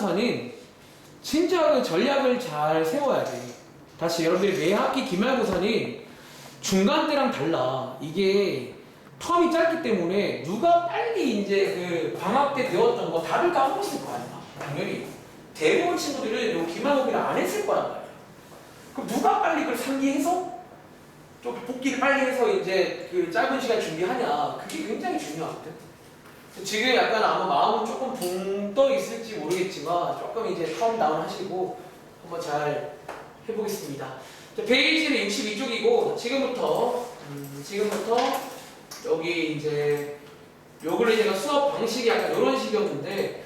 기말고사는 진짜 그 전략을 잘 세워야 돼. 다시 여러분들이 매 학기 기말고사는 중간 때랑 달라. 이게 텀이 짧기 때문에 누가 빨리 이제 그 방학 때 배웠던 거 다들 까먹었을 거 아니야. 당연히 대부분 친구들은 요 기말고사를 안 했을 거란 말이야. 그럼 누가 빨리 그걸 상기해서 좀 복기를 빨리 해서 이제 그 짧은 시간 준비하냐. 그게 굉장히 중요하거든. 지금 약간 아마 마음은 조금 붕 떠 있을지 모르겠지만 조금 이제 컴 다운 하시고 한번 잘 해보겠습니다. 페이지는 62쪽이고 지금부터 여기 이제 요 근래 제가 수업 방식이 약간 이런 식이었는데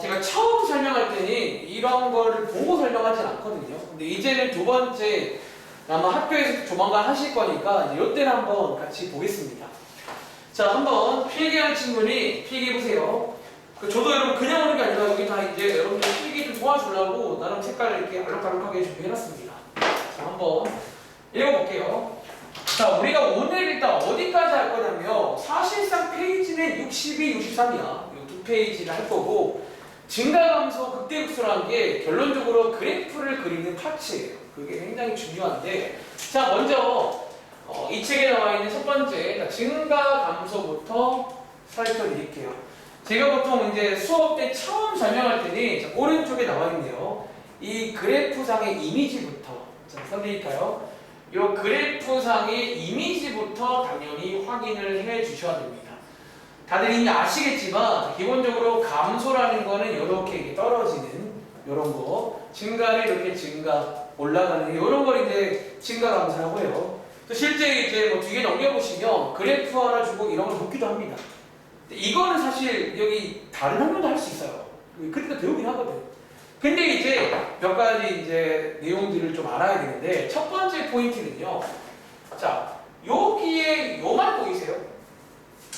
제가 처음 설명할 때는 이런 거를 보고 설명하진 않거든요. 근데 이제는 두 번째 아마 학교에서 조만간 하실 거니까 이때는 한번 같이 보겠습니다. 자, 한번 필기하는 친구니 필기해보세요. 저도 여러분 그냥 오는 게 아니라 여기 다 이제 여러분들 필기 좀 도와주려고 나름 색깔을 이렇게 알록달록하게 준비해놨습니다. 자, 한번 읽어볼게요. 자, 우리가 오늘 일단 어디까지 할 거냐면 사실상 페이지는 62, 63이야. 이 두 페이지를 할 거고 증가감소, 극대극소라는 게 결론적으로 그래프를 그리는 파츠예요. 그게 굉장히 중요한데 자, 먼저 이 책에 나와 있는 첫 번째 증가감소부터 살펴드릴게요. 제가 보통 이제 수업 때 처음 설명할 때는 오른쪽에 나와 있네요. 이 그래프상의 이미지부터 써드릴까요? 이 그래프상의 이미지부터 당연히 확인을 해 주셔야 됩니다. 다들 이미 아시겠지만 기본적으로 감소라는 거는 이렇게 떨어지는 이런 거, 증가를 이렇게 증가 올라가는 이런 걸 이제 증가감소라고 해요. 또 실제 이제 뭐 뒤에 넘겨보시면 그래프 하나 주고 이런 걸 놓기도 합니다. 이거는 사실 여기 다른 학교도 할 수 있어요. 그때도 배우긴 하거든. 근데 이제 몇 가지 이제 내용들을 좀 알아야 되는데 첫 번째 포인트는요. 자, 여기에 요 말 보이세요?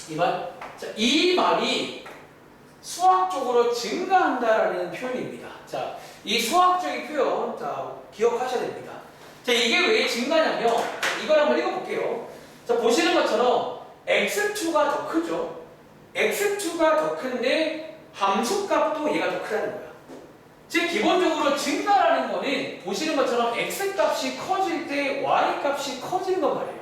이 말? 자, 이 말이 수학적으로 증가한다라는 표현입니다. 자, 이 수학적인 표현, 자, 기억하셔야 됩니다. 자, 이게 왜 증가냐면 이걸 한번 읽어볼게요. 자, 보시는 것처럼 x2가 더 크죠? x2가 더 큰데 함수값도 얘가 더 크다는 거야. 즉 기본적으로 증가라는 거는 보시는 것처럼 x값이 커질 때 y값이 커지는 거 말이에요.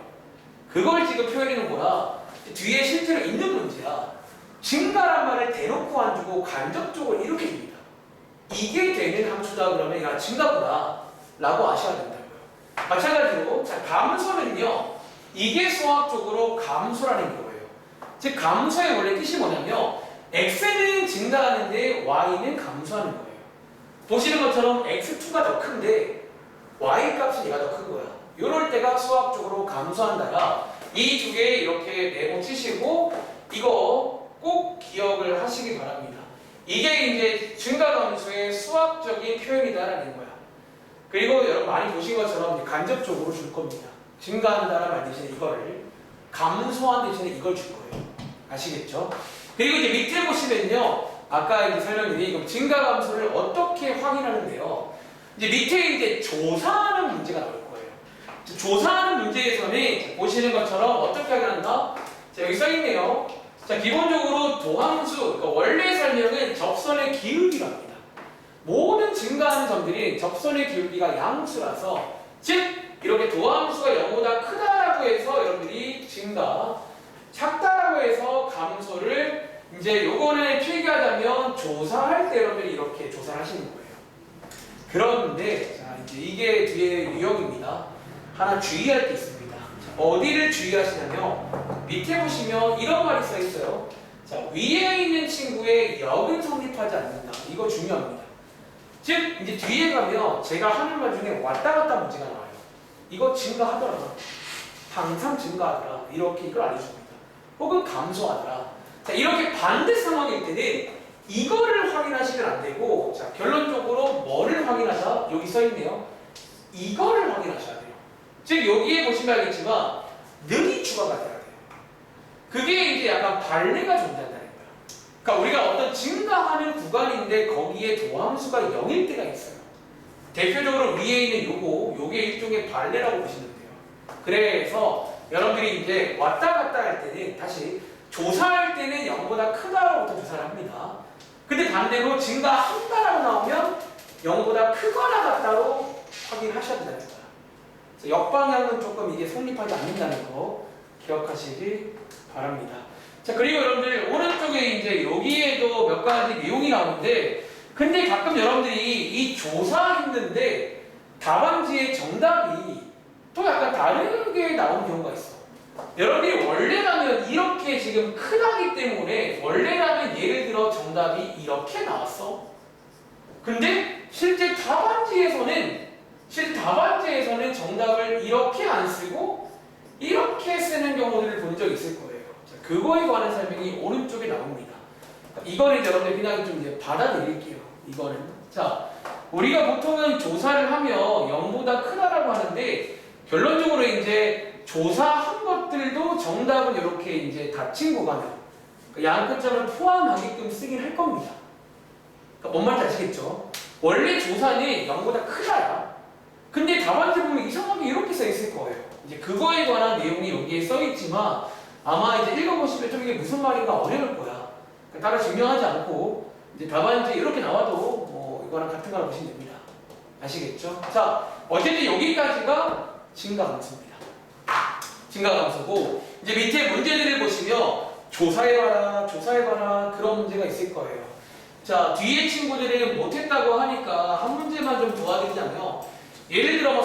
그걸 지금 표현해 놓은 거라 뒤에 실제로 있는 문제야. 증가란 말을 대놓고 안 주고 간접적으로 이렇게 줍니다. 이게 되는 함수다 그러면 야 증가구나 라고 아셔야 된다고요. 마찬가지로 자, 감소는요. 이게 수학적으로 감소라는 거예요. 즉 감소의 원래 뜻이 뭐냐면 x는 증가하는데 y는 감소하는 거예요. 보시는 것처럼 x2가 더 큰데 y값은 얘가 더 큰 거야. 이럴 때가 수학적으로 감소한다라 이 두 개 이렇게 메모 치시고 이거 꼭 기억을 하시기 바랍니다. 이게 이제 증가감소의 수학적인 표현이다라는 거야. 그리고 여러분 많이 보신 것처럼 간접적으로 줄 겁니다. 증가한다라는 말 대신에 이거를 감소한 대신에 이걸 줄 거예요. 아시겠죠? 그리고 이제 밑에 보시면요. 아까 이제 설명드린 그럼 증가감소를 어떻게 확인하는데요. 이제 밑에 이제 조사하는 문제가 나올 거예요. 조사하는 문제에서는 보시는 것처럼 어떻게 확인한다? 자, 여기 써있네요. 자, 기본적으로 도함수, 그러니까 원래 설명은 접선의 기울기랍니다. 모든 증가하는 점들이 접선의 기울기가 양수라서 즉 이렇게 도함수가 0보다 크다라고 해서 여러분들이 증가, 작다라고 해서 감소를 이제 요거는 필기하자면 조사할 때 여러분들이 이렇게 조사를 하시는 거예요. 그런데 자, 이제 이게 뒤에 유형입니다. 하나 주의할 게 있습니다. 자, 어디를 주의하시냐면 밑에 보시면 이런 말이 써 있어요. 자, 위에 있는 친구의 역은 성립하지 않는다. 이거 중요합니다. 즉 이제 뒤에 가면 제가 하는 말 중에 왔다 갔다 문제가 나와요. 이거 증가하더라. 항상 증가하더라. 이렇게 이걸 알려줍니다. 혹은 감소하더라. 자, 이렇게 반대 상황일 때는 이거를 확인하시면 안 되고 자, 결론적으로 뭐를 확인하자? 여기 써있네요. 이거를 확인하셔야 돼요. 즉 여기에 보시면 알겠지만 능이 추가가 돼야 돼요. 그게 이제 약간 발레가 존재한다는 거예요. 그러니까 우리가 어떤 증가하는 구간인데 거기에 도함수가 0일 때가 있어요. 대표적으로 위에 있는 요게 일종의 발레라고 보시면 돼요. 그래서 여러분들이 이제 왔다 갔다 할 때는 다시 조사할 때는 0보다 크다라고부터 조사를 합니다. 근데 반대로 증가한다 0보다 크거나 같다로 확인하셔야 된다는 거야. 역방향은 조금 이게 성립하지 않는다는 거 기억하시기 바랍니다. 자, 그리고 여러분들 오른쪽에 이제 여기에도 몇 가지 내용이 나오는데, 근데 가끔 여러분들이 이 조사했는데 답안지의 정답이 또 약간 다르게 나오는 경우가 있어. 여러분들이 원래라면 이렇게 지금 크다기 때문에 원래라면 예를 들어 정답이 이렇게 나왔어. 근데 실제 답안지에서는 정답을 이렇게 안 쓰고 이렇게 쓰는 경우들을 본 적이 있을 거예요. 자, 그거에 관한 설명이 오른쪽에 나옵니다. 이거는 여러분들 그냥 좀 이제 받아들일게요. 이거는. 자, 우리가 보통은 조사를 하면 0보다 크다라고 하는데 결론적으로 이제 조사한 것들도 정답은 이렇게 이제 닫힌 구간을 양 끝점을 포함하게끔 쓰긴 할 겁니다. 그러니까 뭔 말인지 아시겠죠? 원래 조사는 0보다 크다야. 근데 답안지 보면 이상하게 이렇게 써 있을 거예요. 이제 그거에 관한 내용이 여기에 써 있지만 아마 이제 읽어보시면 좀 이게 무슨 말인가 어려울 거야. 그러니까 따로 증명하지 않고 이제 답안지 이렇게 나와도 뭐 이거랑 같은 거라 보시면 됩니다. 아시겠죠? 자, 어쨌든 여기까지가 증가함수입니다. 증가함수고 이제 밑에 문제들을 보시면 조사해봐라 그런 문제가 있을 거예요. 자, 뒤에 친구들이 못했다고 하니까 한 문제만 좀 도와드리자면 예를 들어 뭐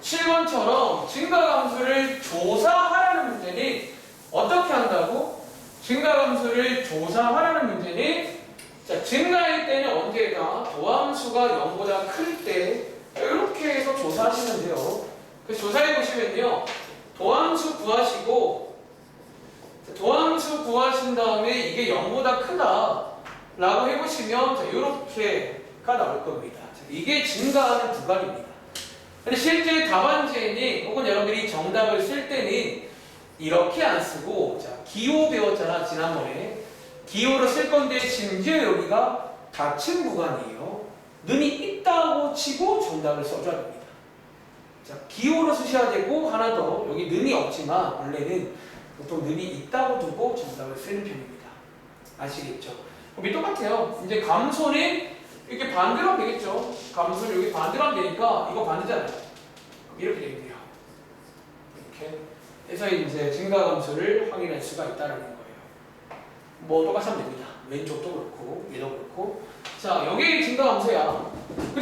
427번처럼 증가함수를 조사하라는 문제는 어떻게 한다고? 증가함수를 조사하라는 문제는 자, 증가일 때는 언제가 도함수가 0보다 클 때 이렇게 해서 조사하시면 돼요. 그래서 조사해 보시면요, 도함수 구하신 다음에 이게 0보다 크다라고 해보시면 자, 이렇게가 나올 겁니다. 자, 이게 증가하는 구간입니다. 근데 실제 답안지에는 혹은 여러분들이 정답을 쓸 때는 이렇게 안 쓰고 자, 기호 배웠잖아 지난번에. 기호로 쓸 건데 심지어 여기가 닫힌 구간이에요. 눈이 있다고 치고 정답을 써줘야 됩니다. 자, 기호로 쓰셔야 되고 하나 더 여기 눈이 없지만 원래는 보통 눈이 있다고 두고 정답을 쓰는 편입니다. 아시겠죠? 그럼 똑같아요. 이제 감소는 이렇게 반대로 하면 되겠죠. 감소를 여기 반대로 하면 되니까 이거 반대잖아요. 이렇게 되겠네요. 이렇게 해서 이제 증가감소를 확인할 수가 있다는 거예요. 뭐 똑같이 하면 됩니다. 왼쪽도 그렇고 얘도 그렇고. 자, 여기 증가감소야.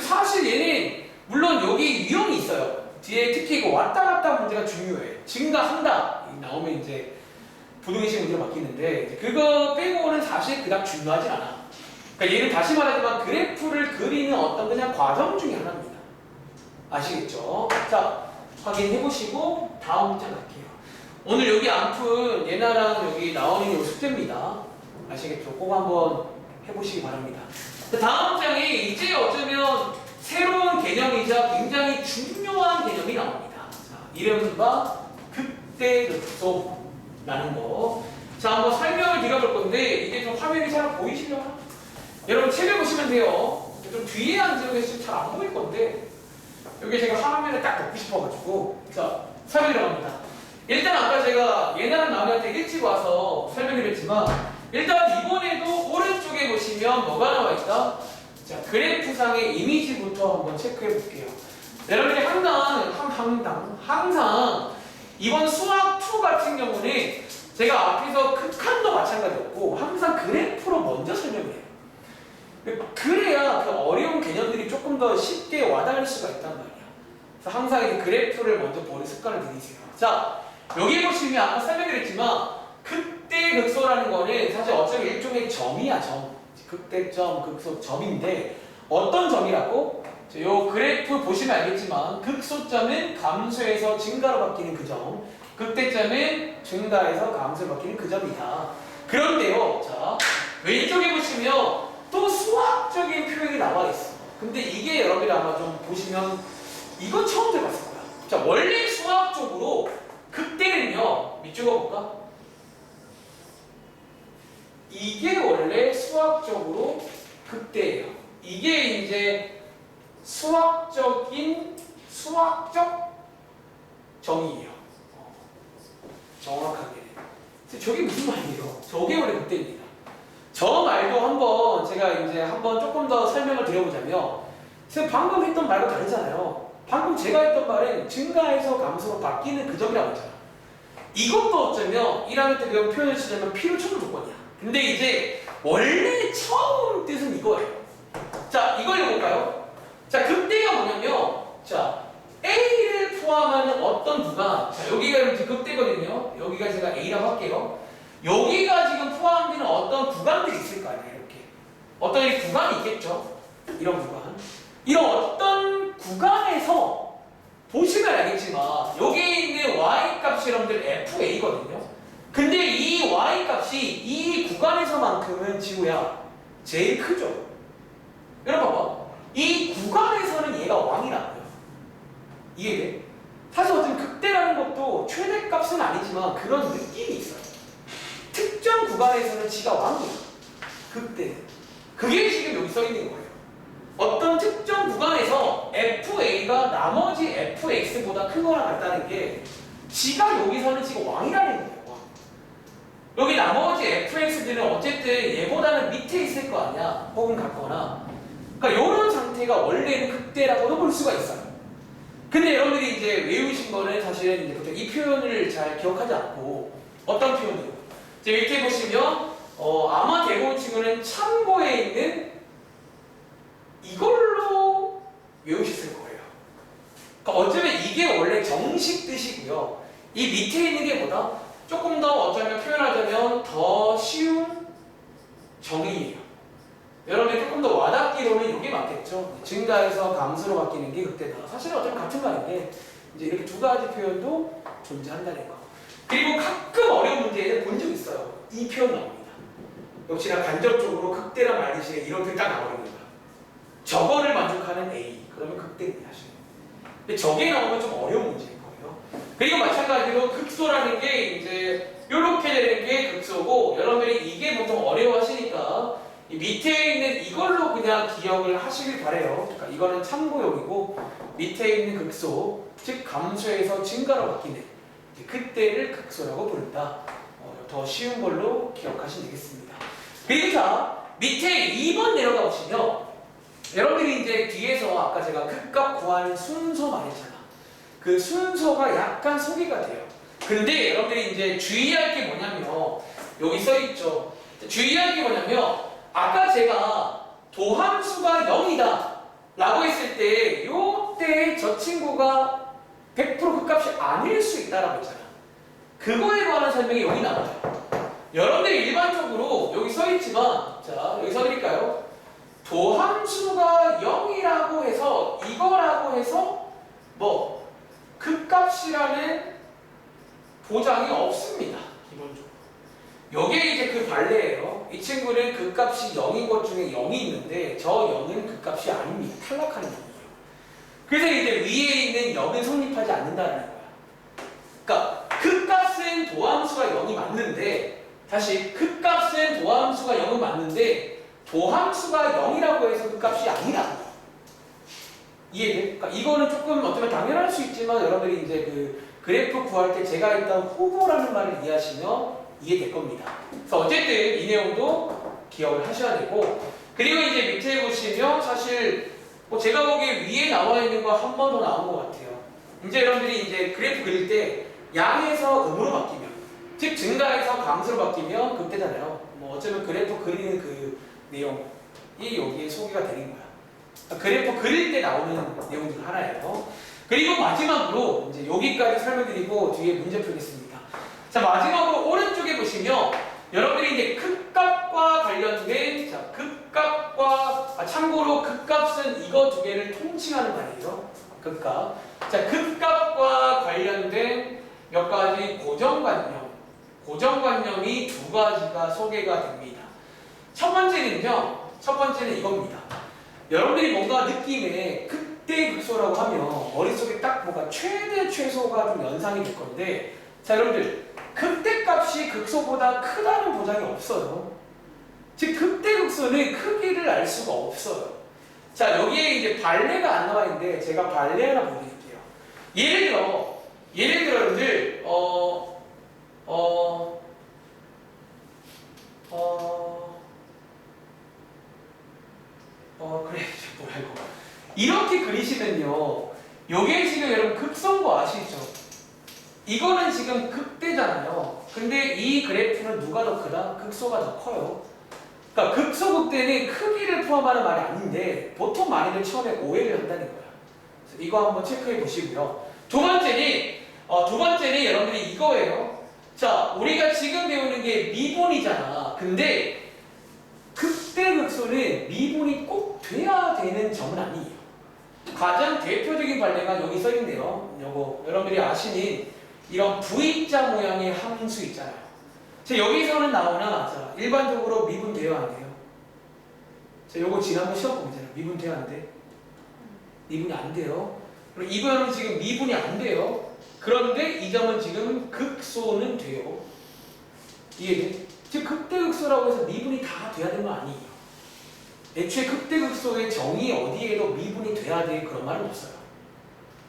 사실 얘는 물론 여기 유형이 있어요. 뒤에 특히 이거 왔다 갔다 문제가 중요해. 증가한다 나오면 이제 부동의식 문제로 바뀌는데 그거 빼고는 사실 그닥 중요하진 않아. 그러니까 얘를 다시 말하지만 그래프를 그리는 어떤 그냥 과정 중에 하나입니다. 아시겠죠? 자, 확인해 보시고 다음 문제 갈게요. 오늘 여기 안 푼 얘나랑 여기 나오는 요 숙제입니다. 아시겠죠? 꼭 한번 해보시기 바랍니다. 다음 장에 이제 어쩌면 새로운 개념이자 굉장히 중요한 개념이 나옵니다. 자, 이른바 극대극소라는 거. 자, 한번 설명을 드려볼 건데 이게 좀 화면이 잘 보이시려나? 여러분 책을 보시면 돼요. 좀 뒤에 앉으면 잘 안 보일 건데 여기 제가 화면에 딱 넣고 싶어가지고 자, 설명 들어갑니다. 일단 아까 제가 얘나랑 나무한테 일찍 와서 설명드렸지만 일단 이번에도 오른쪽에 보시면 뭐가 나와 있다? 자, 그래프상의 이미지부터 한번 체크해 볼게요. 여러분들이 항상 이번 수학 2 같은 경우는 제가 앞에서 극한도 마찬가지였고 항상 그래프로 먼저 설명을 해요. 그래야 그 어려운 개념들이 조금 더 쉽게 와닿을 수가 있단 말이야. 그래서 항상 이렇게 그래프를 먼저 보는 습관을 들이세요. 자, 여기 보시면 아까 설명드렸지만 극대극소라는 거는 사실 어쩌면 일종의 점이야, 점. 극대점, 극소, 점인데 어떤 점이라고? 요 그래프 보시면 알겠지만 극소점은 감소해서 증가로 바뀌는 그 점, 극대점은 증가해서 감소로 바뀌는 그 점이다. 그런데요, 자, 왼쪽에 보시면 또 수학적인 표현이 나와 있어. 근데 이게 여러분들이 아마 좀 보시면 이건 처음 들어봤을 거야. 자, 원래 수학적으로 극대는요, 밑줄거 볼까? 이게 원래 수학적으로 극대예요. 이게 이제 수학적 정의예요. 정확하게. 저게 무슨 말이에요? 저게 원래 극대입니다. 저 말도 한번 제가 제가 이제 한번 조금 더 설명을 드려보자면 지금 방금 했던 말과 다르잖아요. 방금 제가 했던 말은 증가해서 감소로 바뀌는 그 점이라고 했잖아. 이것도 어쩌면 1학년 때 배운 표현을 쓰자면 필요 충분 조건이야. 근데 이제 원래 처음 뜻은 이거예요. 자, 이걸 해볼까요? 자, 극대가 뭐냐면 자, A를 포함하는 어떤 구간, 자, 여기가 이렇게 극대거든요. 여기가 제가 A라고 할게요. 여기가 지금 포함되는 어떤 구간들이 있을 거 아니에요. 이렇게 어떤 이 구간이 있겠죠. 이런 구간. 이런 어떤 구간에서 보시면 알겠지만 여기에 있는 y 값이 여러분들 FA거든요. 근데 이 y 값이 이 구간에서만큼은 지구야 제일 크죠. 여러분 봐봐. 이 구간에서는 얘가 왕이라는 거예요. 이해돼? 사실 어쨌든 극대라는 것도 최대값은 아니지만 그런 느낌이 있어요. 특정 구간에서는 지가 왕이야. 극대. 그게 지금 여기 써 있는 거예요. 어떤 특정 구간에서 FA가 나머지 FX보다 크거나 같다는 게 지가 여기서는 지금 왕이라는 거예요. 왕. 여기 나머지 FX들은 어쨌든 얘보다는 밑에 있을 거 아니야. 혹은 같거나. 그러니까 이런 상태가 원래는 극대라고도 볼 수가 있어요. 근데 여러분들이 이제 외우신 거는 사실은 이제 보통 이 표현을 잘 기억하지 않고 어떤 표현으로? 이제 밑에 보시면 아마 대부분 친구는 참고에 있는 이걸로 외우셨을 거예요. 그러니까 어쩌면 이게 원래 정식 뜻이고요. 이 밑에 있는 게 보다 조금 더 어쩌면 표현하자면 더 쉬운 정의예요. 여러분이 조금 더 와닿기로는 이게 맞겠죠. 증가해서 감소로 바뀌는 게 극대다. 사실은 어쩌면 같은 말인데 이제 이렇게 두 가지 표현도 존재한다는 거. 그리고 가끔 어려운 문제에는 본 적 있어요. 이 표현 나옵니다. 역시나 간접적으로 극대란 말이시에 이런 표현 딱 나오는 거야. 저거를 만족하는 A. 그러면 극대입니다. 근데 저게 나오면 좀 어려운 문제인 거예요. 그리고 마찬가지로 극소라는 게 이제 이렇게 되는 게 극소고 여러분들이 이게 보통 어려워하시니까 이 밑에 있는 이걸로 그냥 기억을 하시길 바래요. 그러니까 이거는 참고용이고 밑에 있는 극소, 즉 감소에서 증가로 바뀌는 그때를 극소라고 부른다. 더 쉬운 걸로 기억하시면 되겠습니다. 그리고 자 밑에 2번 내려가 보시면 여러분들이 이제 뒤에서 아까 제가 극값 구하는 순서 말했잖아. 그 순서가 약간 소개가 돼요. 근데 여러분들이 이제 주의할 게 뭐냐면 여기 써 있죠. 주의할 게 뭐냐면 아까 제가 도함수가 0이다 라고 했을 때 요때 저 친구가 100% 극값이 아닐 수 있다라고 했잖아. 그거에 관한 설명이 여기 나와요. 여러분들이 일반적으로 여기 써 있지만 자 여기 써드릴까요? 도함수가 0이라고 해서 이거라고 해서 뭐 극값이라는 보장이 없습니다. 기본적으로. 요게 이제 그 발레예요. 이 친구는 극값이 0인 것 중에 0이 있는데 저 0은 극값이 아닙니다. 탈락하는 0이에요. 그래서 이제 위에 있는 0은 성립하지 않는다는 거야. 그러니까 극값은 도함수가 0이 맞는데 다시 극값은 도함수가 0은 맞는데 도함수가 0이라고 해서 극값이 아니라 이해돼? 그러니까 이거는 조금 어쩌면 당연할 수 있지만 여러분들이 이제 그 그래프 구할 때 제가 했던 후보라는 말을 이해하시면 이해될 겁니다. 그래서 어쨌든 이 내용도 기억을 하셔야 되고 그리고 이제 밑에 보시면 사실 뭐 제가 보기에 위에 나와 있는 거 한 번 더 나온 것 같아요. 이제 여러분들이 이제 그래프 그릴 때 양에서 음으로 바뀌면 즉 증가해서 감소로 바뀌면 극대잖아요. 뭐 어쩌면 그래프 그리는 그 내용이 여기에 소개가 되는 거야. 그래프 그릴 때 나오는 내용 중 하나예요. 그리고 마지막으로 이제 여기까지 설명드리고 뒤에 문제 풀겠습니다. 자 마지막으로 오른쪽에 보시면 여러분들이 이제 극값과 관련된 자 극값과 참고로 극값은 이거 두 개를 통칭하는 말이에요. 극값. 자 극값과 관련된 몇 가지 고정관념이 두 가지가 소개가 됩니다. 첫 번째는 이겁니다. 여러분들이 뭔가 느낌에 극대 극소라고 하면 머릿속에 딱 뭔가 최대 최소가 좀 연상이 될 건데 자 여러분들 극대값이 극소보다 크다는 보장이 없어요. 즉 극대 극소는 크기를 알 수가 없어요. 자 여기에 이제 발레가 안 나와 있는데 제가 발레 하나 보여드릴게요. 예를 들어 여러분들 그래, 뭐야 이거. 이렇게 그리시면요. 요게 지금 여러분 극성거 아시죠? 이거는 지금 극대잖아요. 근데 이 그래프는 누가 더 크다? 극소가 더 커요. 그러니까 극소극대는 크기를 포함하는 말이 아닌데 보통 많이들 처음에 오해를 한다는 거야. 그래서 이거 한번 체크해 보시고요. 두 번째는 여러분들이 이거예요. 자, 우리가 지금 배우는 게 미분이잖아. 근데 극대극소는 미분이 꼭 돼야 되는 점은 아니에요. 가장 대표적인 발레가 여기 써 있네요. 요거 여러분들이 아시는 이런 V자 모양의 함수 있잖아요. 자, 여기서는 나오나 자, 일반적으로 미분 돼요, 안 돼요? 자, 요거 지난번 시험 보잖아요. 미분 돼요, 안 돼? 미분이 안 돼요. 그리고 이거는 지금 미분이 안 돼요. 그런데 이 점은 지금 극소는 돼요. 이해돼? 즉 극대극소라고 해서 미분이 다 돼야 되는 거 아니에요. 애초에 극대극소의 정의 어디에도 미분이 돼야 돼 그런 말은 없어요.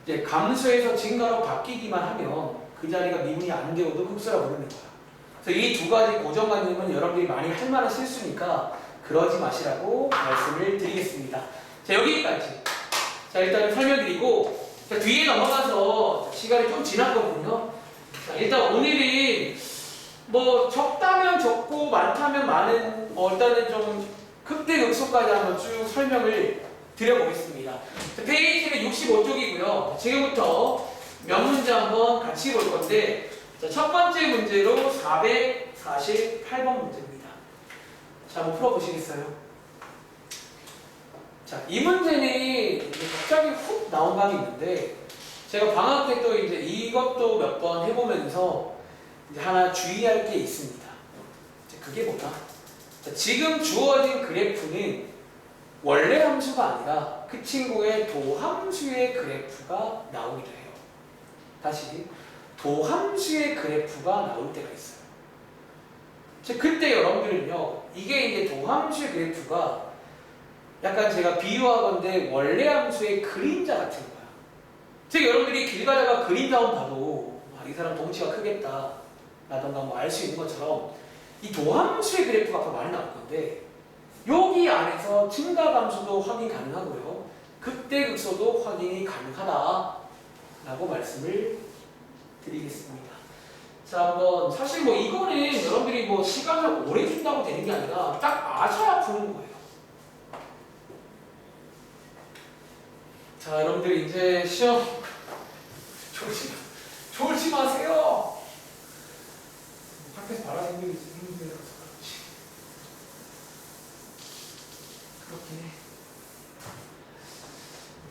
이제 감소에서 증가로 바뀌기만 하면 그 자리가 미분이 안 되어도 극소라고 부르는 거야. 그래서 이 두 가지 고정관념은 여러분들이 많이 할 만한 실수니까 그러지 마시라고 말씀을 드리겠습니다. 자, 여기까지. 자, 일단 설명드리고 자, 뒤에 넘어가서 시간이 좀 지났거든요. 자, 일단 오늘은 뭐 적다면 적고 많다면 많은 일단은 좀 극대극소까지 한번 쭉 설명을 드려보겠습니다. 자, 페이지는 65쪽이고요. 지금부터 몇 문제 한번 같이 볼 건데 자, 첫 번째 문제로 448번 문제입니다. 자, 한번 풀어보시겠어요? 자, 이 문제는 갑자기 훅 나온 감이 있는데 제가 방학 때 또 이제 이것도 몇 번 해보면서 이제 하나 주의할 게 있습니다. 그게 뭐냐? 자, 지금 주어진 그래프는 원래 함수가 아니라 그 친구의 도함수의 그래프가 나오기도 해요. 다시 도함수의 그래프가 나올 때가 있어요. 자, 그때 여러분들은요, 이게 이제 도함수의 그래프가 약간 제가 비유하건대 원래 함수의 그림자 같은 거야. 즉 여러분들이 길 가다가 그림자만 봐도 이 사람 덩치가 크겠다 라던가 뭐 알 수 있는 것처럼 이 도함수의 그래프가 앞으로 많이 나올 건데 여기 안에서 증가감수도 확인 가능하고요. 극대극소도 확인이 가능하다라고 말씀을 드리겠습니다. 자, 한번 사실 뭐 이거는 여러분들이 뭐 시간을 오래 준다고 되는 게 아니라 딱 아셔야 푸는 거예요. 자, 여러분들 이제 시험 졸지 마세요. 밖에서 바람 생기고 있는데 그렇긴 해.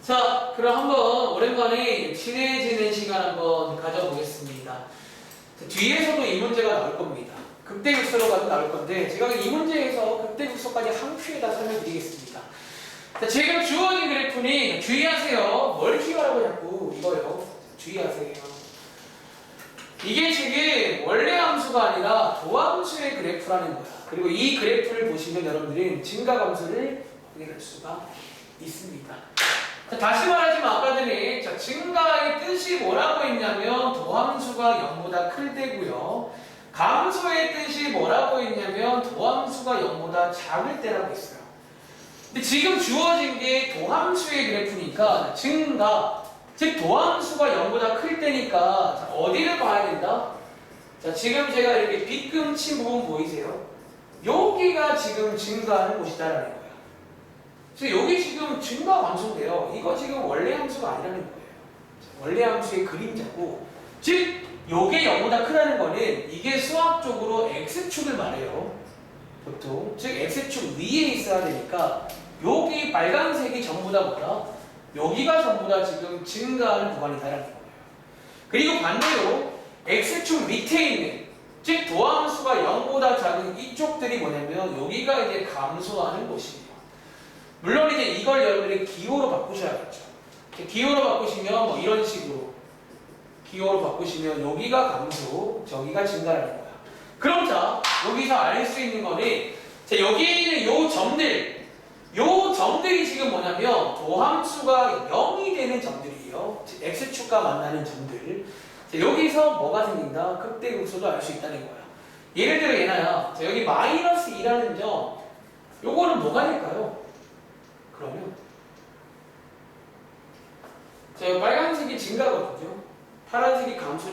자, 그럼 한번 오랜만에 친해지는 시간 한번 가져보겠습니다. 자, 뒤에서도 이 문제가 나올 겁니다. 극대극소로 가도 나올 건데 제가 이 문제에서 극대극소까지 한 큐에다 설명드리겠습니다. 자, 지금 주어진 그래프는 주의하세요. 뭘 키워라고 자꾸 이거요. 주의하세요. 이게 지금 원래 함수가 아니라 도함수의 그래프라는 거야. 그리고 이 그래프를 보시면 여러분들은 증가감수를 확인할 수가 있습니다. 자, 다시 말하지만 아까 전에 자, 증가의 뜻이 뭐라고 했냐면 도함수가 0보다 클 때고요. 감소의 뜻이 뭐라고 했냐면 도함수가 0보다 작을 때라고 했어요. 근데 지금 주어진 게 도함수의 그래프니까 증가, 즉 도함수가 0보다 클 때니까 자, 어디를 봐야 된다? 자, 지금 제가 이렇게 빗금 친 부분 보이세요? 여기가 지금 증가하는 곳이다라는 거예요. 그래서 여기 지금 증가 감소인데요. 이거 지금 원래 함수가 아니라는 거예요. 원래 함수의 그림자고, 즉 요게 0보다 크다는 거는 이게 수학적으로 x축을 말해요. 보통 즉 x축 위에 있어야 되니까 여기 빨간색이 전부 다 뭐다? 여기가 전부 다 지금 증가하는 구간이다라는 거예요. 그리고 반대로 x축 밑에 있는 즉 도함수가 0보다 작은 이쪽들이 뭐냐면 여기가 이제 감소하는 곳이에요. 물론 이제 이걸 여러분들이 기호로 바꾸셔야겠죠. 기호로 바꾸시면 뭐 이런 식으로 기호로 바꾸시면 여기가 감소, 저기가 증가라는 거야. 그럼 자, 여기서 알 수 있는 거는 자, 여기에 있는 요 점들이 지금 뭐냐면 도함수가 0이 되는 점들이에요. 즉 x축과 만나는 점들. 자, 여기서 뭐가 생긴다? 극대극소도 알 수 있다는 거야. 예를 들어 얘나야. 자, 여기 마이너스 2라는 점, 요거는 뭐가 될까요?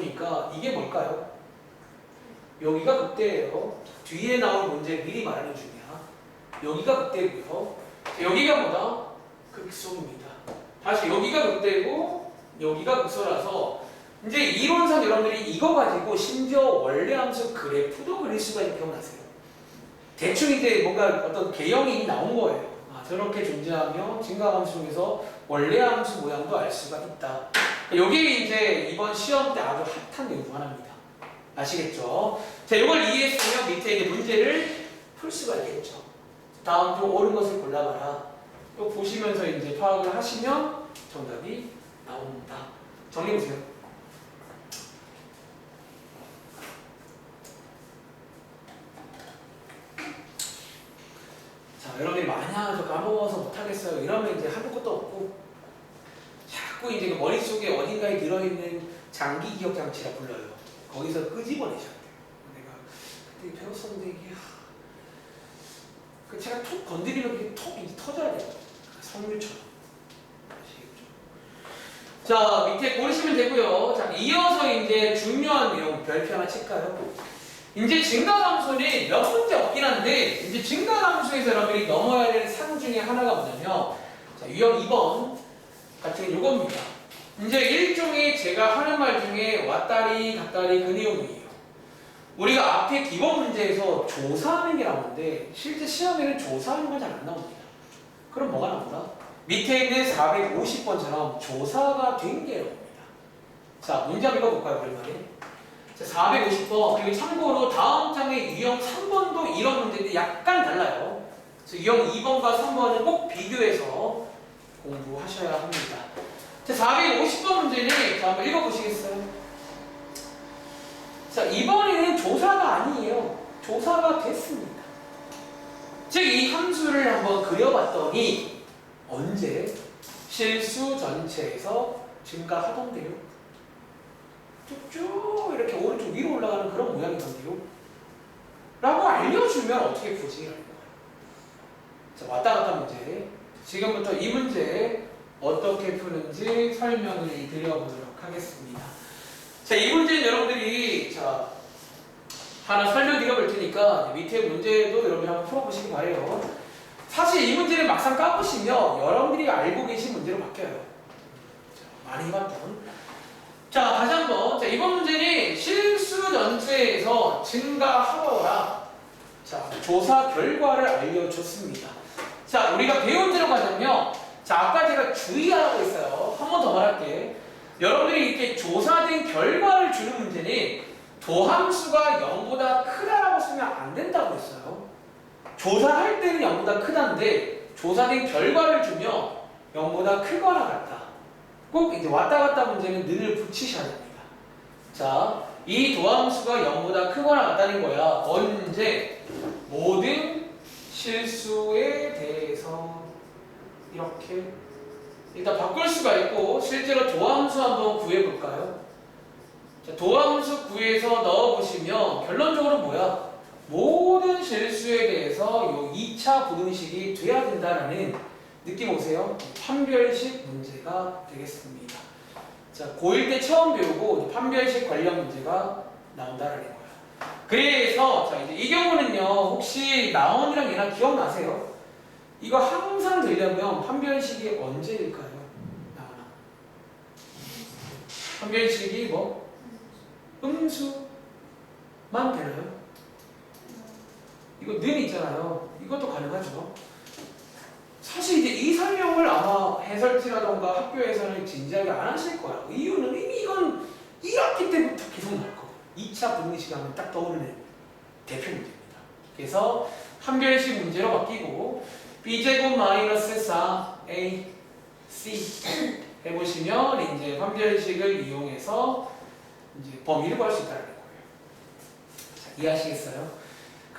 함수니까 이게 뭘까요? 여기가 그때예요. 뒤에 나올 문제 미리 말하는 중이야. 여기가 그때고요. 여기가 뭐다? 극소입니다. 다시 여기가 그때고 여기가 극소라서 이제 이론상 여러분들이 이거 가지고 심지어 원래 함수 그래프도 그릴 수가 있는 거 기억나세요? 대충 이제 뭔가 어떤 개형이 나온 거예요. 아, 저렇게 존재하며 증가함수 중에서 원래 함수 모양도 알 수가 있다. 이게 이제 이번 시험 때 아주 핫한 내용 중 하나입니다. 아시겠죠? 자, 이걸 이해했으면 밑에 이제 문제를 풀 수가 있겠죠. 다음 좀 옳은 것을 골라봐라. 또 보시면서 이제 파악을 하시면 정답이 나옵니다. 정리해보세요. 자, 여러분들이 만약 저 까먹어서 못하겠어요. 이러면 이제 할 것도 없고, 자꾸 이제 그 머릿속에 어딘가에 들어있는 장기 기억 장치라 불러요. 거기서 끄집어내셔야 돼요. 내가 그때 배웠었는데 이게 그 제가 톡 건드리면 이게 톡 이제 터져야 돼요. 성류처럼. 아시겠죠? 자, 밑에 보시면 되고요. 자, 이어서 이제 중요한 내용 별표 하나 칠까요? 이제 증가함수는 몇 문제 없긴 한데 이제 증가함수에서 여러분들이 넘어야 될 상 중에 하나가 뭐냐면 자, 유형 2번 같은 요겁니다. 이제 일종의 제가 하는 말 중에 왔다리 갔다리 그 내용이에요. 우리가 앞에 기본 문제에서 조사하는 게 나오는데 실제 시험에는 조사하는 건 잘 안 나옵니다. 그럼 뭐가 나온다? 밑에 있는 450번처럼 조사가 된 게 나옵니다. 자, 문제 한번 읽어볼까요? 오랜만에. 자, 450번. 그리고 참고로 다음 장의 유형 3번도 이런 문제인데 약간 달라요. 그래서 유형 2번과 3번은 꼭 비교해서 공부하셔야 합니다. 자, 450번 문제는 자, 한번 읽어보시겠어요? 자, 이번에는 조사가 아니에요. 조사가 됐습니다. 즉, 이 함수를 한번 그려봤더니 언제? 실수 전체에서 증가하던데요. 쭉쭉 이렇게 오른쪽 위로 올라가는 그런 모양이던데요. 라고 알려주면 어떻게 풀지? 라는 거예요. 자, 왔다 갔다 문제. 지금부터 이 문제 어떻게 푸는지 설명을 드려보도록 하겠습니다. 자, 이 문제는 여러분들이 자 하나 설명드려 볼 테니까 밑에 문제도 여러분이 한번 풀어보시기 바래요. 사실 이 문제를 막상 까보시면 여러분들이 알고 계신 문제로 바뀌어요. 자, 많이 해봤던. 자, 다시 한번. 자, 이번 문제는 실수 전체에서 증가하더라. 자, 조사 결과를 알려줬습니다. 자, 우리가 배운 대로 가자면, 자, 아까 제가 주의하라고 했어요. 한 번 더 말할게. 여러분들이 이렇게 조사된 결과를 주는 문제는 도함수가 0보다 크다라고 쓰면 안 된다고 했어요. 조사할 때는 0보다 크다인데, 조사된 결과를 주면 0보다 크거나 같다. 꼭 이제 왔다 갔다 문제는 능을 붙이셔야 됩니다. 자, 이 도함수가 0보다 크거나 같다는 거야. 언제? 모든 실수에 대해서 이렇게 일단 바꿀 수가 있고 실제로 도함수 한번 구해볼까요? 자, 도함수 구해서 넣어보시면 결론적으로 뭐야? 모든 실수에 대해서 요 2차 부등식이 돼야 된다라는 느낌 오세요? 판별식 문제가 되겠습니다. 자, 고1 때 처음 배우고 판별식 관련 문제가 나온다라는 거야. 그래서 자, 이제 이 경우는요. 혹시 나원이랑 얘랑 기억나세요? 이거 항상 되려면 판별식이 언제일까요? 나원아. 판별식이 뭐? 음수만 되나요? 이거 는 있잖아요. 이것도 가능하죠. 사실 이제 이 설명을 아마 해설지라던가 학교에서는 진지하게 안 하실 거야. 이유는 이미 이건 1학기 때부터 계속 나올 거고 2차 분리식 하면 딱 떠오르는 대표 문제입니다. 그래서 판별식 문제로 바뀌고 b제곱 마이너스 4ac 해보시면 이제 판별식을 이용해서 이제 범위를 구할 수 있다는 거예요. 자, 이해하시겠어요?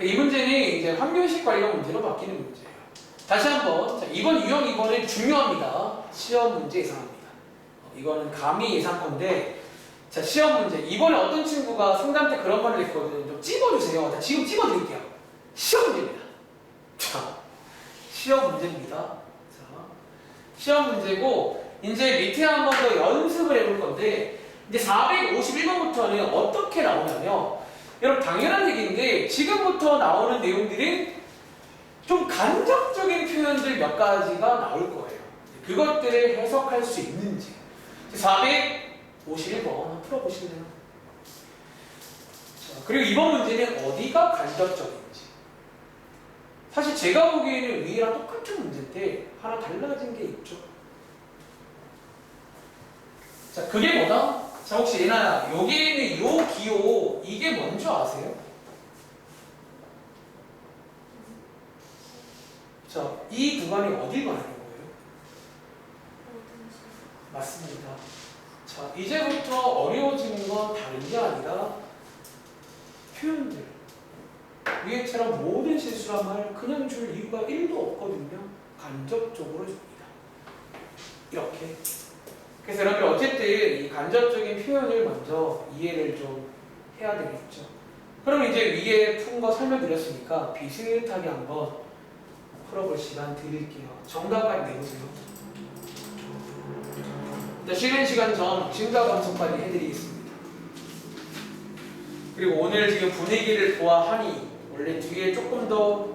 이 문제는 이제 판별식 관련 문제로 바뀌는 문제예요. 다시 한번. 자, 이번 유형 2번은 중요합니다. 시험 문제 예상합니다. 이거는 감히 예상건데, 자, 시험 문제. 이번에 어떤 친구가 상담 때 그런 말을 했거든요. 좀 찝어주세요. 자, 지금 찝어드릴게요. 시험 문제입니다. 자, 시험 문제입니다. 자, 시험 문제고, 이제 밑에 한 번 더 연습을 해볼 건데, 이제 451번부터는 어떻게 나오냐면, 여러분 당연한 얘기인데 지금부터 나오는 내용들은 좀 간접적인 표현들 몇 가지가 나올 거예요. 그것들을 해석할 수 있는지. 451번 한번 풀어보실래요? 자, 그리고 이번 문제는 어디가 간접적인지. 사실 제가 보기에는 위랑 똑같은 문제인데 하나 달라진 게 있죠. 자, 그게 뭐다? 자, 혹시 예나야, 여기 있는 요 기호 이게 뭔지 아세요? 자, 이 구간이 어딜 말하는 거예요? 맞습니다. 자, 이제부터 어려워지는 건 다른 게 아니라 표현들. 위에처럼 모든 실수란 말 그냥 줄 이유가 1도 없거든요. 간접적으로 줍니다. 이렇게. 그래서 여러분들 어쨌든 이 간접적인 표현을 먼저 이해를 좀 해야 되겠죠. 그럼 이제 위에 푼 거 설명드렸으니까 비슷하게 한번 풀어볼 시간 드릴게요. 정답까지 내보세요. 쉬는 시간 전 증가 감소까지 해드리겠습니다. 그리고 오늘 지금 분위기를 보아하니 원래 뒤에 조금 더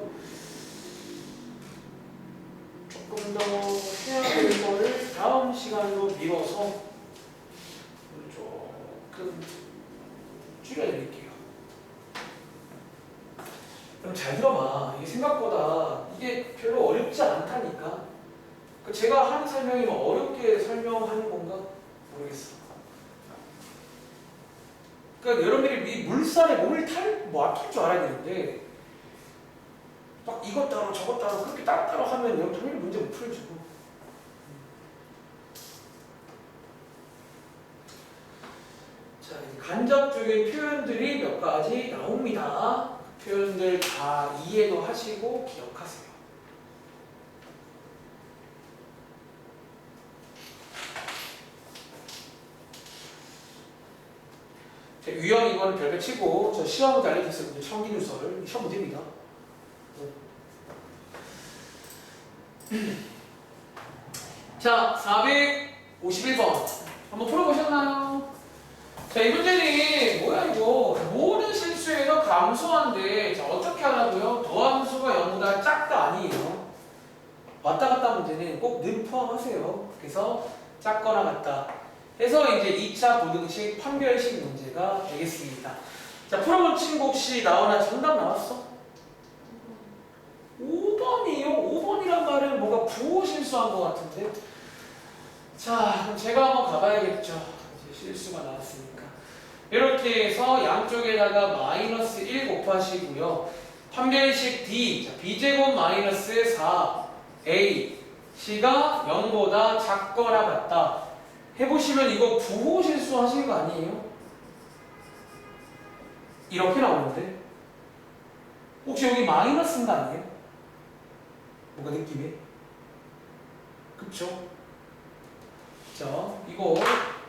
해야 될 거를 다음 시간으로 미뤄서 조금 줄여드릴게요. 그럼 잘 들어봐. 이게 생각보다 이게 별로 어렵지 않다니까. 제가 하는 설명이 뭐 어렵게 설명하는 건가 모르겠어. 그러니까 여러분들이 이 물살에 몸을 맡길 줄 알아야 되는데 막 이것 따로 저것 따로 그렇게 따로따로 하면 여러분 당연히 문제 못 풀어주고. 자, 이제 간접적인 표현들이 몇 가지 나옵니다. 표현들 다 이해도 하시고 기억하세요. 유형 이거는 별별 치고 저 시험 문제 알려드렸어요. 청기누설 시험 문제입니다. 자, 451번 한번 풀어보셨나요? 자, 이 문제는 뭐야 이거 모든 실수에서 감소한데 자, 어떻게 하라고요? 더함수가 0보다 작다 아니에요. 왔다 갔다 문제는 꼭 늘 포함하세요. 그래서 작거나 같다 해서 이제 2차 고등식 판별식 문제가 되겠습니다. 자, 풀어본 친구 혹시 나오나 정답 나왔어? 5번이요? 5번이란 말은 뭔가 부호 실수한 것 같은데. 자, 그럼 제가 한번 가봐야겠죠. 이제 실수가 나왔으니까. 이렇게 해서 양쪽에다가 마이너스 1 곱하시고요. 판별식 D, 자, B제곱 마이너스 4A C가 0보다 작거나 같다. 해보시면 이거 부호 실수 하신 거 아니에요? 이렇게 나오는데 혹시 여기 마이너스인 거 아니에요? 뭔가 느낌이? 그쵸? 자, 이거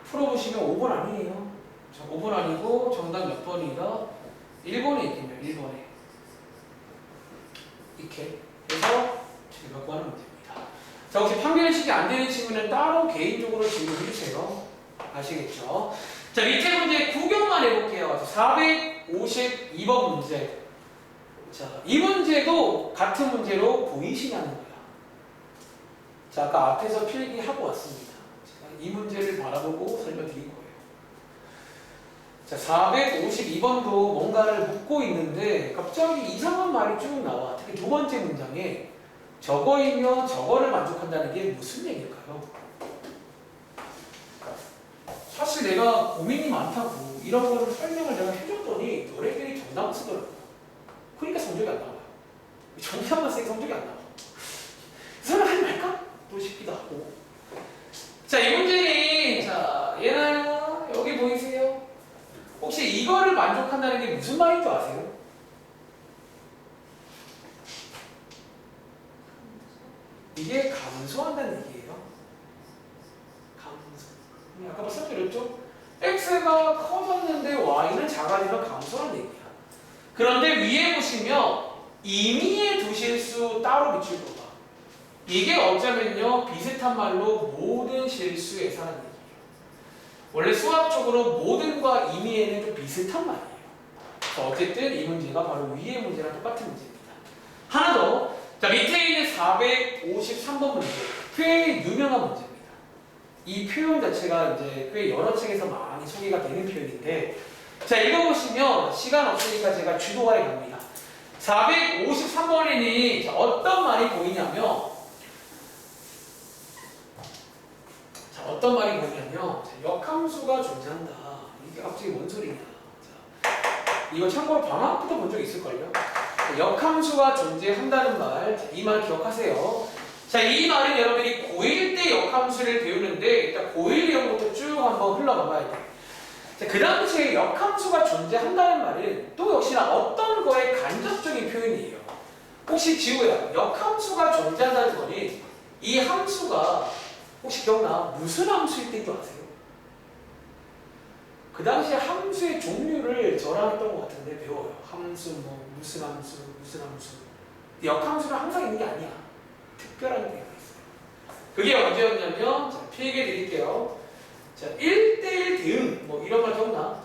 풀어보시면 5번 아니에요. 자, 5번 아니고 정답 몇 번이다? 1번에 있겠네요. 1번에 이렇게 해서 제가 구하는 문제입니다. 자, 혹시 판별식이 안 되는 친구는 따로 개인적으로 질문해 주세요. 아시겠죠? 자, 밑에 문제 구경만 해볼게요. 452번 문제. 자, 이 문제도 같은 문제로 보이시냐는 거야. 자, 아까 앞에서 필기하고 왔습니다. 제가 이 문제를 바라보고 설명드린 거예요. 자, 452번도 뭔가를 묻고 있는데 갑자기 이상한 말이 쭉 나와. 특히 두 번째 문장에 저거이면 저거를 만족한다는 게 무슨 얘기일까요? 사실 내가 고민이 많다고 이런 거를 설명을 내가 해줬더니 너네들이 정답을 쓰더라고. 그러니까 성적이 안 나와요. 정답만 쓰니까 성적이 안 나와. 설명 하지 말까? 또 싶기도 하고. 자, 이 문제는 자, 얘나야 여기 보이세요? 혹시 이거를 만족한다는 게 무슨 말인 줄 아세요? 이게 감소한다는 얘기예요. 감소. 아까 설명드렸죠? x가 커졌는데 y는 작아지면 감소하는 얘기야. 그런데 위에 보시면 임의의 두 실수 따로 비출 거다. 이게 어쩌면요 비슷한 말로 모든 실수 예사라는 얘기예요. 원래 수학적으로 모든과 임의에는 좀 비슷한 말이에요. 어쨌든 이 문제가 바로 위의 문제랑 똑같은 문제입니다. 하나 더. 자, 밑에 있는 453번 문제. 꽤 유명한 문제입니다. 이 표현 자체가 이제 꽤 여러 책에서 많이 소개가 되는 표현인데, 자, 읽어보시면 시간 없으니까 제가 주도하에 갑니다. 453번에는 어떤 말이 보이냐면, 어떤 말이 보이냐면, 역함수가 존재한다. 이게 갑자기 뭔 소리냐. 자, 이거 참고로 방학부터 본 적 있을걸요? 역함수가 존재한다는 말, 이 말 기억하세요. 자, 이 말은 여러분이 고1 때 역함수를 배우는데, 일단 고1 내용부터 쭉 한번 흘러가 봐야 돼요. 자, 그 당시에 역함수가 존재한다는 말은 또 역시나 어떤 거의 간접적인 표현이에요. 혹시 지우야, 역함수가 존재한다는 거니 이 함수가 혹시 기억나? 무슨 함수일 때인 줄 아세요? 그 당시에 함수의 종류를 저랑 했던 것 같은데 배워요. 함수, 뭐 무슨 함수, 무슨 함수. 역함수는 항상 있는 게 아니야. 특별한 게 있어요. 그게 언제였냐면, 자, 필기해 드릴게요. 자, 1대1 대응, 뭐 이런 말 기억나?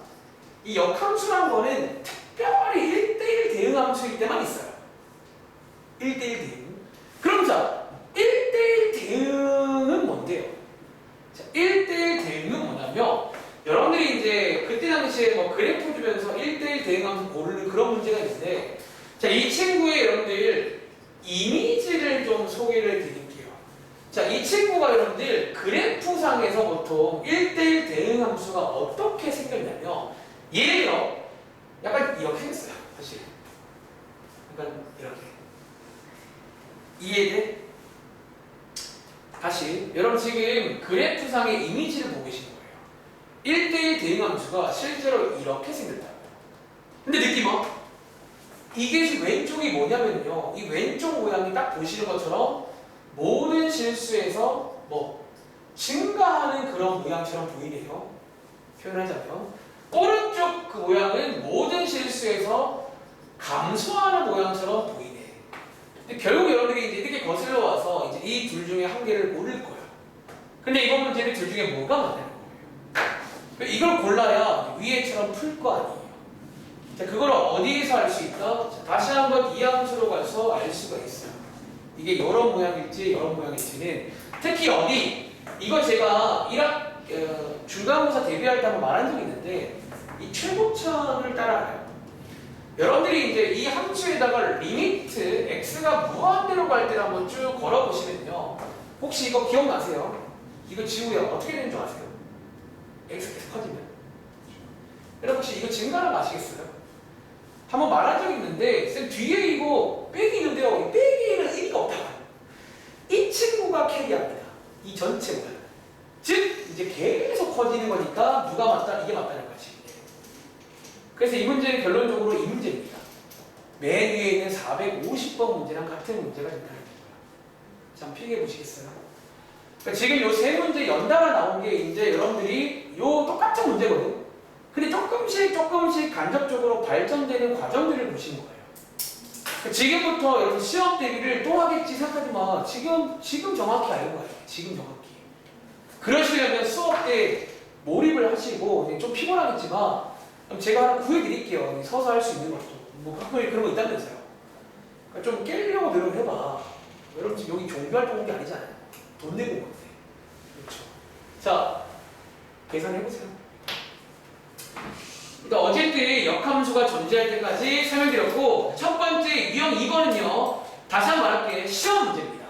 이 역함수라는 거는 특별히 1대1 대응 함수일 때만 있어요. 1대1 대응. 그럼 자, 1대1 대응은 뭔데요? 자, 1대1 대응은 뭐냐면, 여러분들이 이제 그때 당시에 뭐 그래프 주면서 1대1 대응 함수 고르는 그런 문제가 있는데, 자, 이 친구의 여러분들 이미지를 좀 소개를 드릴게요. 자, 이 친구가 여러분들 그래프상에서 보통 1대1 대응 함수가 어떻게 생겼냐면, 예를 들어 약간 이렇게 생겼어요. 사실 약간 이렇게. 이해돼? 다시 여러분 지금 그래프상의 이미지를 보고 계시는 거예요. 1대1 대응 함수가 실제로 이렇게 생겼다고요. 근데 느낌은 이게 지금 왼쪽이 뭐냐면요, 이 왼쪽 모양이 딱 보시는 것처럼 모든 실수에서 뭐 증가하는 그런 모양처럼 보이네요. 표현하자면 오른쪽 그 모양은 모든 실수에서 감소하는 모양처럼 보이네. 근데 결국 여러분들이 이제 이렇게 거슬러 와서 이제 이 둘 중에 한 개를 고를 거예요. 근데 이번 문제는 둘 중에 뭐가 맞는 거예요? 이걸 골라야 위에처럼 풀 거 아니에요. 자, 그걸 어디에서 알 수 있다? 자, 다시 한번 이 함수로 가서 알 수가 있어요. 이게 이런 모양일지 이런 모양일지는 특히 어디, 이거 제가 중간고사 대비할 때 한번 말한 적이 있는데, 이 최고점을 따라가요. 여러분들이 이제 이 함수에다가 리미트 x가 무한대로 갈 때를 한번 쭉 걸어보시면요, 혹시 이거 기억나세요? 이거 지우야 어떻게 되는 줄 아세요? x 계속 커지면 여러분 혹시 이거 증가라고 아시겠어요? 한번 말한 적이 있는데, 쌤 뒤에 이거 빼기 있는데요, 이 빼기에는 의미가 없다고. 이 친구가 캐리합니다. 이 전체 모양. 즉 이제 계속 커지는 거니까 누가 맞다? 이게 맞다는 거지. 그래서 이 문제는 결론적으로 이 문제입니다. 맨 위에 있는 450번 문제랑 같은 문제가 된다는 거예요. 자, 한번 필기해 보시겠어요? 그러니까 지금 요 세 문제 연달아 나온 게 이제 여러분들이 요 똑같은 문제거든. 근데 조금씩 간접적으로 발전되는 과정들을 보시는 거예요. 그러니까 지금부터 여러분 시험 대비를 또 하겠지 생각하지 마. 지금 정확히 알고 가요. 지금 정확히. 그러시려면 수업 때 몰입을 하시고, 좀 피곤하겠지만 제가 하나 구해드릴게요. 서서 할 수 있는 것도. 뭐 가끔 그런 거 있다면서요. 그러니까 좀 깨려고 노력을 해봐. 여러분 지금 여기 종교활동 온 게 아니잖아요. 돈 내고 온 건데. 그렇죠. 자, 계산해보세요. 그러니까 어쨌든 역함수가 존재할 때까지 설명드렸고, 첫 번째 유형 2번은요, 다시 한번 말할게, 시험 문제입니다.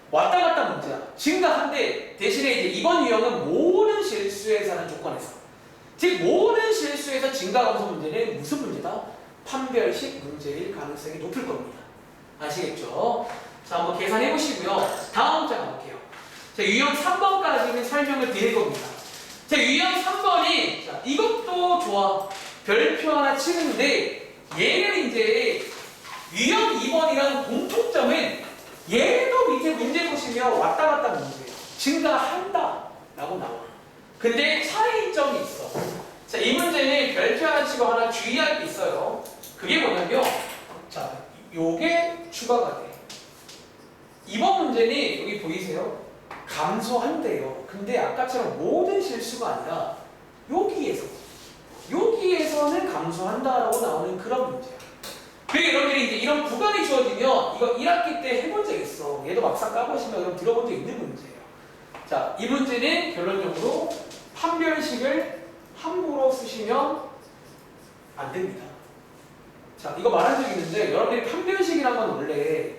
왔다 갔다 문제야. 증가한데 대신에 이제 이번 유형은 모든 실수에서 하는 조건에서, 즉 모든 실수에서 증가함수 문제는 무슨 문제다? 판별식 문제일 가능성이 높을 겁니다. 아시겠죠? 자, 한번 계산해 보시고요. 다음 문제 가볼게요. 자, 유형 3번까지는 설명을 드릴 겁니다. 자, 유형 3번이, 자, 이것도 좋아. 별표 하나 치는데, 얘는 이제 유형 2번이라는 공통점은 얘도 밑에 문제 보시면 왔다 갔다 문제예요. 증가한다 라고 나와. 근데 차이점이 있어. 자, 이 문제는 별표 하나 치고 하나 주의할 게 있어요. 그게 뭐냐면, 자, 요게 추가가 돼. 이번 문제는 여기 보이세요? 감소한대요. 근데 아까처럼 모든 실수가 아니라 여기에서는 감소한다라고 나오는 그런 문제야. 그리고 여러분들이 이제 이런 구간이 주어지면 이거 1학기 때 해본 적 있어. 얘도 막상 까보시면 여러분 들어본 적 있는 문제예요. 자, 이 문제는 결론적으로 판별식을 함부로 쓰시면 안 됩니다. 자, 이거 말한 적 있는데 여러분들이 판별식이란 건 원래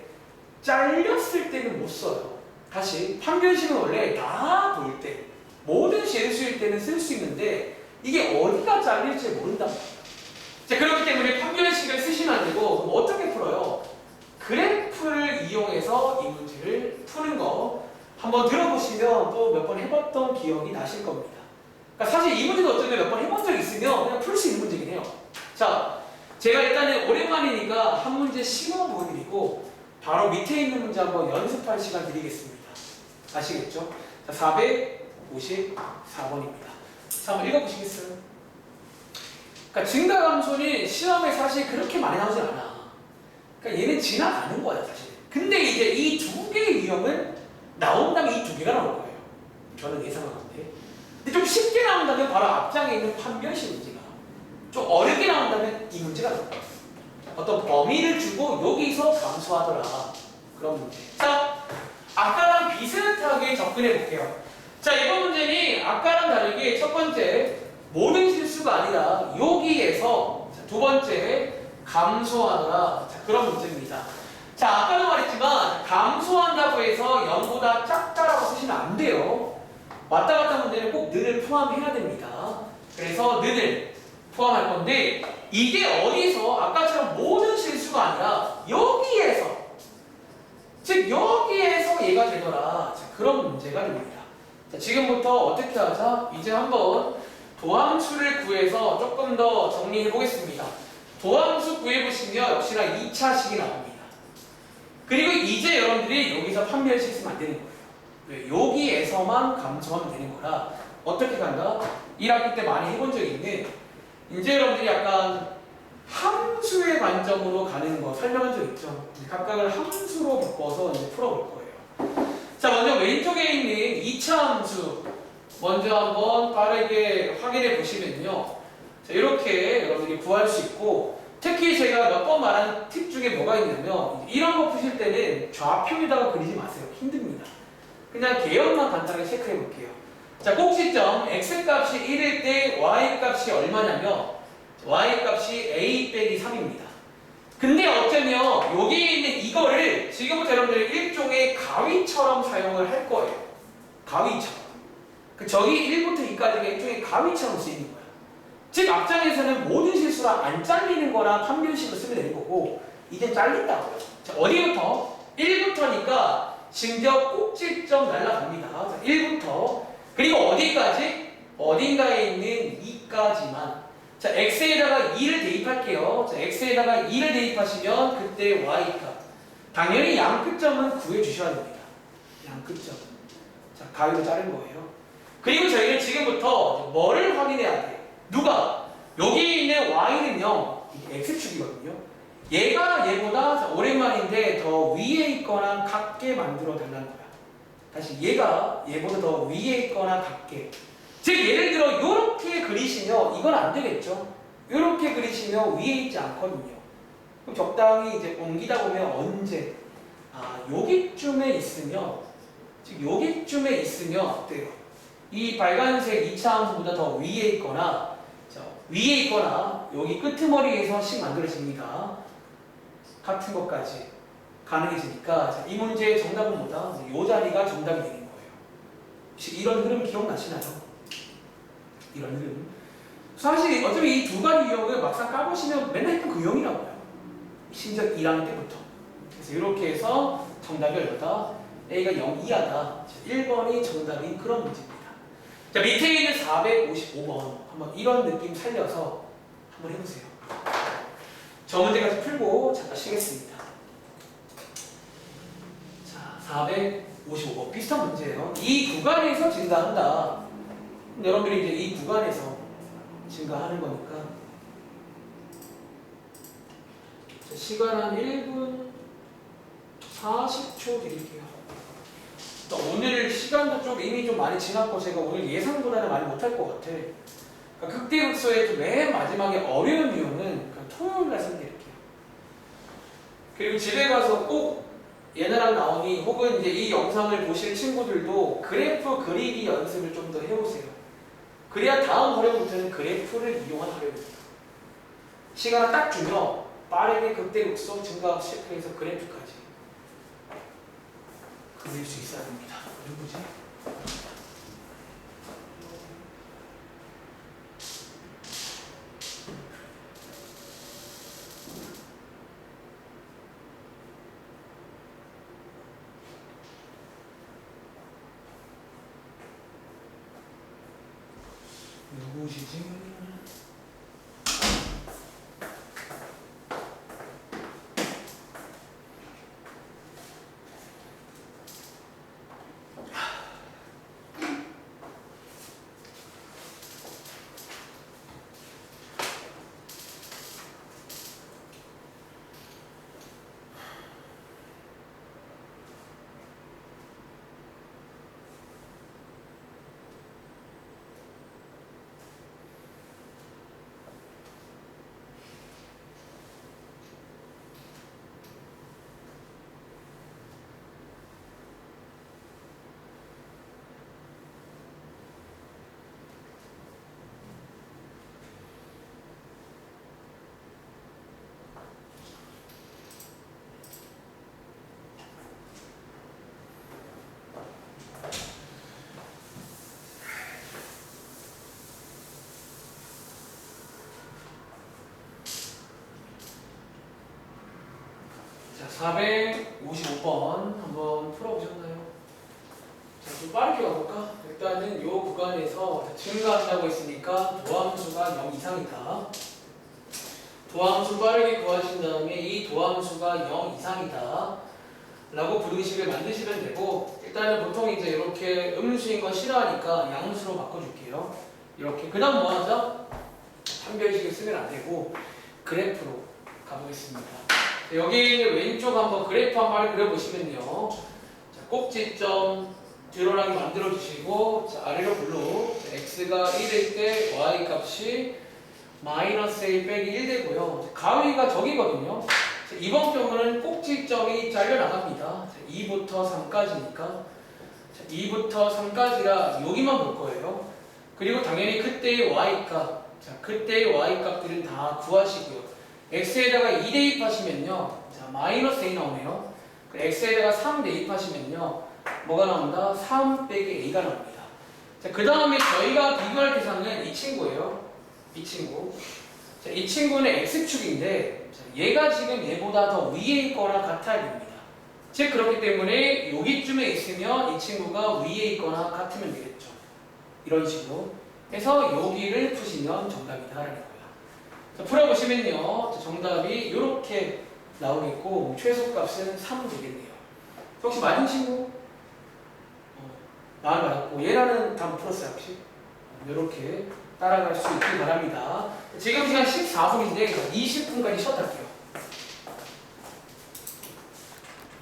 잘렸을 때는 못 써요. 다시, 판별식은 원래 다 볼 때, 모든 실수일 때는 쓸 수 있는데 이게 어디가 잘릴지 모른단 말이야. 자, 그렇기 때문에 판별식을 쓰시면 안 되고 그럼 어떻게 풀어요? 그래프를 이용해서 이 문제를 푸는 거 한번 들어보시면 또 몇 번 해봤던 기억이 나실 겁니다. 그러니까 사실 이 문제도 어쩌면 몇 번 해본 적 있으면 그냥 풀 수 있는 문제긴 해요. 자, 제가 일단은 오랜만이니까 한 문제 심어 보여드리고 바로 밑에 있는 문제 한번 연습할 시간 드리겠습니다. 아시겠죠? 자, 454번입니다. 자, 한번 읽어보시겠어요? 그러니까 증가 감소는 시험에 사실 그렇게 많이 나오진 않아. 그러니까 얘는 지나가는 거야, 사실. 근데 이제 이 두 개의 유형은 나온다면 이 두 개가 나올 거예요. 저는 예상하는데. 근데 좀 쉽게 나온다면 바로 앞장에 있는 판별식 문제가. 좀 어렵게 나온다면 이 문제가 나올 거예요. 어떤 범위를 주고 여기서 감소하더라. 그런 문제. 자, 아까랑 비슷하게 접근해 볼게요. 자, 이번 문제는 아까랑 다르게 첫 번째 모든 실수가 아니라 여기에서 두 번째 감소하더라. 자, 그런 문제입니다. 자, 아까도 말했지만 감소한다고 해서 0보다 작다라고 쓰시면 안 돼요. 왔다 갔다 문제는 꼭 는을 포함해야 됩니다. 그래서 는을 포함할 건데 이게 어디서 아까처럼 모든 실수가 아니라 여기에서, 즉 여기에서 얘가 되더라. 자, 그런 문제가 됩니다. 자, 지금부터 어떻게 하자? 이제 한번 도함수를 구해서 조금 더 정리해 보겠습니다. 도함수 구해보시면 역시나 2차식이 나옵니다. 그리고 이제 여러분들이 여기서 판별식 쓰면 안 되는 거예요. 왜? 여기에서만 감소하면 되는 거라 어떻게 간다? 1학기 때 많이 해본 적이 있는, 이제 여러분들이 약간 함수의 관점으로 가는 거 설명한 적 있죠? 각각을 함수로 바꿔서 이제 풀어볼 거예요. 자, 먼저 왼쪽에 있는 2차 함수 먼저 한번 빠르게 확인해 보시면요. 자, 이렇게 여러분들이 구할 수 있고, 특히 제가 몇 번 말한 팁 중에 뭐가 있냐면 이런 거 푸실 때는 좌표에다가 그리지 마세요. 힘듭니다. 그냥 개연만 간단하게 체크해 볼게요. 자, 꼭지점 x값이 1일 때 y값이 얼마냐면 y값이 a 빼기 3입니다. 근데 어쩌면 여기 있는 이거를 지금부터 여러분들이 일종의 가위처럼 사용을 할 거예요. 가위처럼. 저기 1부터 2까지가 일종의 가위처럼 쓰이는 거야. 즉 앞장에서는 모든 실수라 안 잘리는 거나 판별식으로 쓰면 되는 거고 이제 잘린다고요. 자, 어디부터? 1부터니까 심지어 꼭지점 날라갑니다. 자, 1부터 그리고 어디까지? 어딘가에 있는 2까지만. 자, x에다가 2를 대입할게요. 자, x에다가 2를 대입하시면 그때 y값. 당연히 양끝점은 구해주셔야 됩니다. 양끝점. 자, 가위로 자른 거예요. 그리고 저희는 지금부터 뭐를 확인해야 돼요? 누가? 여기 있는 y는요, x축이거든요. 얘가 얘보다, 자, 오랜만인데 더 위에 있거나 같게 만들어 달라는 거야. 다시, 얘가 얘보다 더 위에 있거나 같게. 즉, 예를 들어 이렇게 그리시면 이건 안 되겠죠. 이렇게 그리시면 위에 있지 않거든요. 그럼 적당히 이제 옮기다 보면 언제? 여기쯤에 있으면, 즉 여기쯤에 있으면 어때요? 이 빨간색 2차 함수보다 더 위에 있거나, 위에 있거나 여기 끄트머리에서 식 만들어집니다. 같은 것까지 가능해지니까 이 문제의 정답은 뭐다? 이 자리가 정답이 되는 거예요. 혹시 이런 흐름 기억나시나요? 이런 흐름. 사실 어차피 이 두 가지 유형을 막상 까보시면 맨날 했던 그 유형이라고요. 심지어 1학년 때부터. 그래서 이렇게 해서 정답이 얼마다? A가 0 이하다. 1번이 정답인 그런 문제입니다. 자, 밑에 있는 455번 한번 이런 느낌 살려서 한번 해보세요. 저 문제까지 풀고 잠깐 쉬겠습니다. 자, 455번 비슷한 문제예요. 이 구간에서 증가한다. 여러분들이 이제 이 구간에서 증가하는 거니까. 자, 시간 한 1분 40초 드릴게요. 오늘 시간도 좀 이미 좀 많이 지났고 제가 오늘 예상보다는 많이 못할 것 같아. 그러니까 극대극소의 맨 마지막에 어려운 유형은 토요일 날 설명드릴게요. 그리고 집에 가서 꼭 얘네랑 나오니 혹은 이제 이 영상을 보실 친구들도 그래프 그리기 연습을 좀 더 해보세요. 그래야 다음 활용부터는 그래프를 이용한 활용입니다. 시간을 딱 주면 빠르게 극대극소 증가하고 체크해서 그래프까지 그릴 수 있어야 됩니다. 누구지? 누구시지? 자, 455번 한번 풀어보셨나요? 자, 좀 빠르게 가볼까? 일단은 이 구간에서 증가한다고 했으니까 도함수가 0 이상이다. 도함수 빠르게 구하신 다음에 이 도함수가 0 이상이다 라고 부등식을 만드시면 되고, 일단은 보통 이제 이렇게 음수인 거 싫어하니까 양수로 바꿔줄게요. 이렇게. 그 다음 뭐 하죠? 판별식을 쓰면 안 되고 그래프로 가보겠습니다. 여기 왼쪽 한번 그래프 한 번 그려보시면요. 자, 꼭지점 드러나게 만들어주시고, 자, 아래로 블루. x가 1일 때 y 값이 마이너스 1 빼기 1 되고요. 가위가 저기거든요. 자, 이번 경우는 꼭지점이 잘려나갑니다. 자, 2부터 3까지니까. 자, 2부터 3까지라 여기만 볼 거예요. 그리고 당연히 그때의 y값. 자, 그때의 y값들은 다 구하시고요. x에다가 2 대입하시면요. 자, 마이너스 a 나오네요. x에다가 3 대입하시면요. 뭐가 나온다? 3 빼기 a가 나옵니다. 자, 그 다음에 저희가 비교할 대상은 이 친구예요. 이 친구. 자, 이 친구는 x축인데, 자, 얘가 지금 얘보다 더 위에 있거나 같아야 됩니다. 즉, 그렇기 때문에 여기쯤에 있으면 이 친구가 위에 있거나 같으면 되겠죠. 이런 식으로. 해서 여기를 푸시면 정답이다라는 거예요. 자, 풀어보시면요. 자, 정답이 이렇게 나오겠고, 최소값은 3 되겠네요. 혹시 맞은 친구? 나는 맞았고, 얘라는 답 풀었어요, 혹시? 이렇게 따라갈 수 있길 바랍니다. 지금 시간 14분인데 20분까지 쉬었다 할게요.